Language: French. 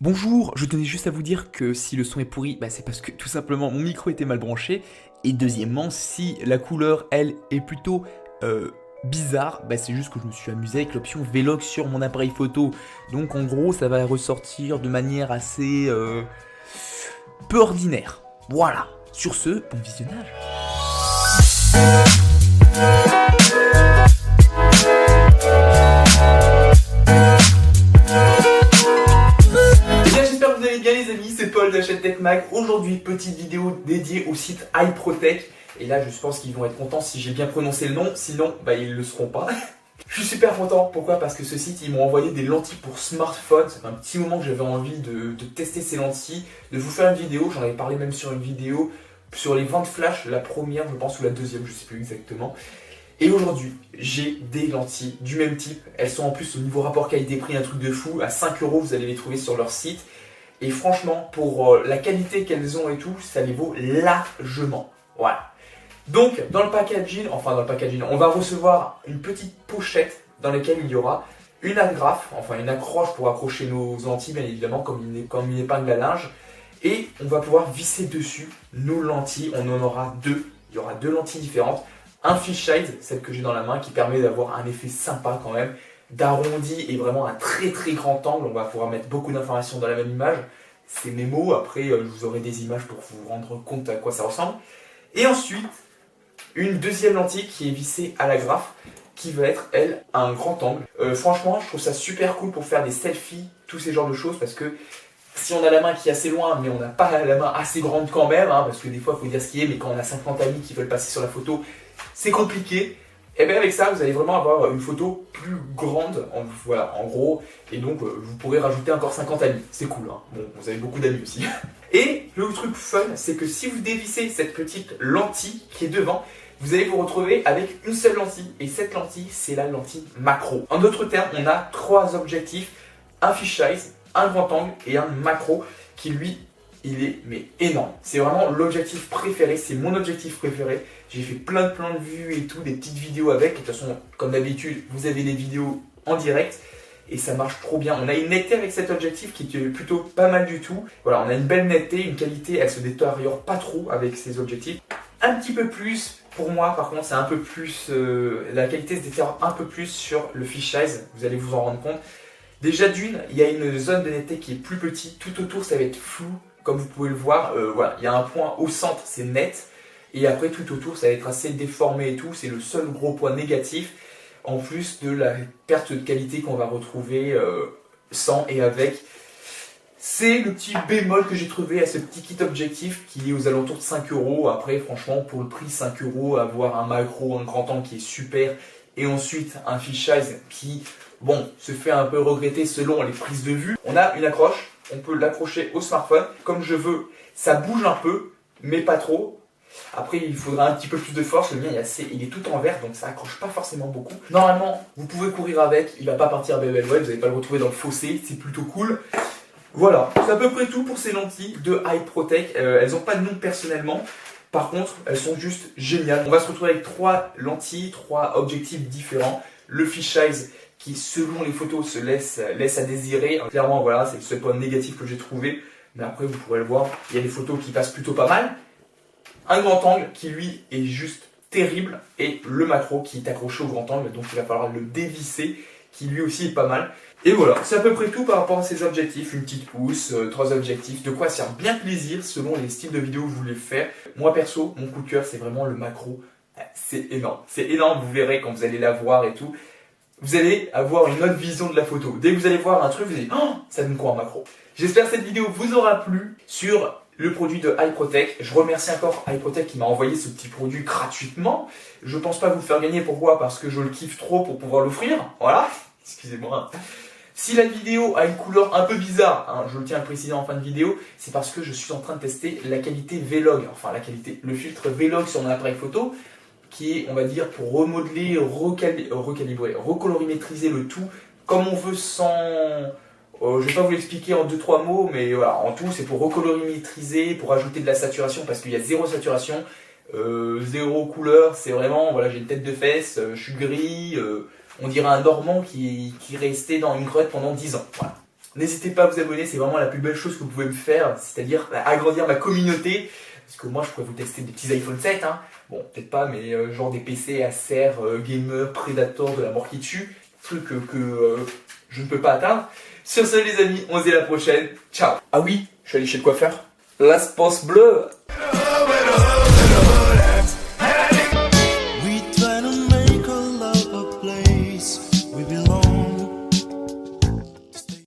Bonjour, je tenais juste à vous dire que si le son est pourri, c'est parce que tout simplement mon micro était mal branché. Et deuxièmement, si la couleur, elle, est plutôt bizarre, c'est juste que je me suis amusé avec l'option Vlog sur mon appareil photo. Donc en gros, ça va ressortir de manière assez peu ordinaire. Voilà, sur ce, bon visionnage. J'espère que vous allez bien les amis, c'est Paul de la chaîne TechMag. Aujourd'hui, petite vidéo dédiée au site iProtech. Et là, je pense qu'ils vont être contents si j'ai bien prononcé le nom, sinon, ils ne le seront pas. Je suis super content, pourquoi? Parce que ce site, ils m'ont envoyé des lentilles pour smartphone. Ça fait un petit moment que j'avais envie de tester ces lentilles, de vous faire une vidéo. J'en avais parlé même sur une vidéo sur les ventes flash, la première, je pense, ou la deuxième, je sais plus exactement. Et aujourd'hui, j'ai des lentilles du même type. Elles sont en plus au niveau rapport qualité-prix, un truc de fou. À 5 €, vous allez les trouver sur leur site. Et franchement, pour la qualité qu'elles ont et tout, ça les vaut largement. Voilà. Donc, dans le packaging, on va recevoir une petite pochette dans laquelle il y aura une agrafe, enfin une accroche pour accrocher nos lentilles, bien évidemment, comme une épingle à linge. Et on va pouvoir visser dessus nos lentilles. On en aura deux. Il y aura deux lentilles différentes. Un fish size, celle que j'ai dans la main, qui permet d'avoir un effet sympa quand même, d'arrondi et vraiment un très très grand angle. On va pouvoir mettre beaucoup d'informations dans la même image. C'est mes mots, après je vous aurai des images pour vous rendre compte à quoi ça ressemble. Et ensuite, une deuxième lentille qui est vissée à l'agrafe, qui va être, elle, à un grand angle. Franchement, je trouve ça super cool pour faire des selfies, tous ces genres de choses, parce que si on a la main qui est assez loin, mais on n'a pas la main assez grande quand même, parce que des fois, il faut dire ce qui est, mais quand on a 50 amis qui veulent passer sur la photo, c'est compliqué. Et bien avec ça, vous allez vraiment avoir une photo plus grande, voilà, en gros, et donc vous pourrez rajouter encore 50 amis. C'est cool, hein. Bon, vous avez beaucoup d'amis aussi. Et le truc fun, c'est que si vous dévissez cette petite lentille qui est devant, vous allez vous retrouver avec une seule lentille. Et cette lentille, c'est la lentille macro. En d'autres termes, on a trois objectifs, un fish size, un grand angle et un macro qui lui, il est énorme. C'est vraiment l'objectif préféré, c'est mon objectif préféré. J'ai fait plein de vues et tout, des petites vidéos avec. De toute façon, comme d'habitude, vous avez les vidéos en direct et ça marche trop bien. On a une netteté avec cet objectif qui est plutôt pas mal du tout. Voilà, on a une belle netteté, une qualité, elle se détériore pas trop avec ces objectifs. Un petit peu plus, pour moi par contre, c'est un peu plus, la qualité se détériore un peu plus sur le fish size, vous allez vous en rendre compte. Déjà d'une, il y a une zone de netteté qui est plus petite, tout autour ça va être flou, comme vous pouvez le voir. Voilà, il y a un point au centre, c'est net. Et après, tout autour, ça va être assez déformé et tout. C'est le seul gros point négatif, en plus de la perte de qualité qu'on va retrouver sans et avec. C'est le petit bémol que j'ai trouvé à ce petit kit objectif qui est aux alentours de 5 €. Après, franchement, pour le prix 5 €, avoir un macro, un grand angle qui est super, et ensuite un fish size qui, bon, se fait un peu regretter selon les prises de vue. On a une accroche, on peut l'accrocher au smartphone. Comme je veux, ça bouge un peu, mais pas trop. Après, il faudra un petit peu plus de force. Le mien, il est tout en verre, donc ça accroche pas forcément beaucoup. Normalement, vous pouvez courir avec. Il va pas partir bébé, vous n'allez pas le retrouver dans le fossé. C'est plutôt cool. Voilà, c'est à peu près tout pour ces lentilles de iProtech. Elles n'ont pas de nom personnellement. Par contre, elles sont juste géniales. On va se retrouver avec trois lentilles, trois objectifs différents. Le fish size qui, selon les photos, se laisse à désirer. Clairement, voilà, c'est le seul point négatif que j'ai trouvé. Mais après, vous pourrez le voir, il y a des photos qui passent plutôt pas mal. Un grand angle qui lui est juste terrible et le macro qui est accroché au grand angle, donc il va falloir le dévisser, qui lui aussi est pas mal. Et voilà, c'est à peu près tout par rapport à ces objectifs, une petite pousse, trois objectifs, de quoi se faire bien plaisir selon les styles de vidéos que vous voulez faire. Moi perso, mon coup de cœur c'est vraiment le macro, c'est énorme, vous verrez quand vous allez la voir et tout. Vous allez avoir une autre vision de la photo. Dès que vous allez voir un truc, vous allez dire oh, ça donne quoi un macro. J'espère que cette vidéo vous aura plu sur le produit de iProtech. Je remercie encore iProtech qui m'a envoyé ce petit produit gratuitement. Je pense pas vous le faire gagner, pourquoi? Parce que je le kiffe trop pour pouvoir l'offrir. Voilà, excusez-moi. Si la vidéo a une couleur un peu bizarre, je le tiens à préciser en fin de vidéo, c'est parce que je suis en train de tester la qualité Vlog, le filtre Vlog sur mon appareil photo, qui est, on va dire, pour remodeler, recalibrer, recolorimétriser le tout comme on veut sans... je vais pas vous l'expliquer en 2-3 mots, mais voilà, en tout, c'est pour recolorimétriser, pour ajouter de la saturation, parce qu'il y a zéro saturation, zéro couleur, c'est vraiment, voilà, j'ai une tête de fesse, je suis gris, on dirait un Normand qui restait dans une grotte pendant 10 ans, voilà. N'hésitez pas à vous abonner, c'est vraiment la plus belle chose que vous pouvez me faire, c'est-à-dire agrandir ma communauté. Parce que moi, je pourrais vous tester des petits iPhone 7, hein. Bon, peut-être pas, mais genre des PC Acer, Gamer, Predator, de la mort qui tue. Trucs que je ne peux pas atteindre. Sur ce, les amis, on se dit à la prochaine. Ciao. Ah oui, je suis allé chez le coiffeur. Las Pos Bleu.